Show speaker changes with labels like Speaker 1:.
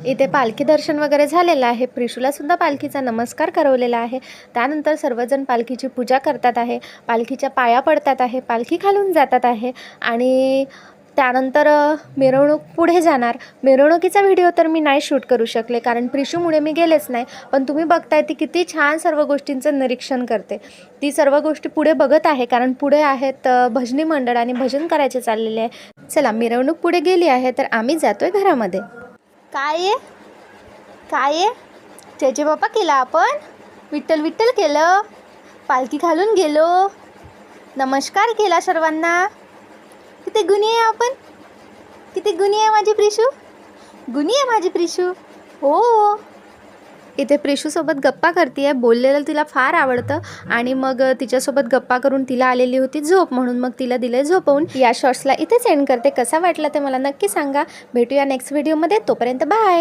Speaker 1: इथे पालखी दर्शन वगैरे झालेलं आहे. प्रिशूला सुद्धा पालखीचा नमस्कार करवलेला आहे. त्यानंतर सर्वजण पालखीची पूजा करतात आहे, पालखीच्या पाया पडतात आहे, पालखी खालून जातात आहे आणि त्यानंतर मिरवणूक पुढे जाणार. मिरवणुकीचा व्हिडिओ तर मी नाही शूट करू शकले कारण प्रिशूमुळे मी गेलेच नाही. पण तुम्ही बघताय ती किती छान सर्व गोष्टींचं निरीक्षण करते. ती सर्व गोष्टी पुढे बघत आहे कारण पुढे आहेत भजनी मंडळ आणि भजन करायचे चाललेले आहे. चला, मिरवणूक पुढे गेली आहे तर आम्ही जातोय घरामध्ये. काय आहे जेजे बाप्पा केला आपण, विठ्ठल विठ्ठल केलं, पालखी घालून गेलो, नमस्कार केला सर्वांना. किती गुणी आहे आपण, किती गुणी आहे माझी प्रिशू, गुणी आहे माझी प्रिशू. हो, इथे प्रिशूसोबत गप्पा करते आहे. बोललेलं तिला फार आवडतं आणि मग तिच्यासोबत गप्पा करून तिला आलेली होती झोप, म्हणून मग तिला दिले झोपवून. या शॉर्ट्सला इथेच एंड करते. कसा वाटला ते मला नक्की सांगा. भेटूया नेक्स्ट व्हिडिओमध्ये. तोपर्यंत बाय.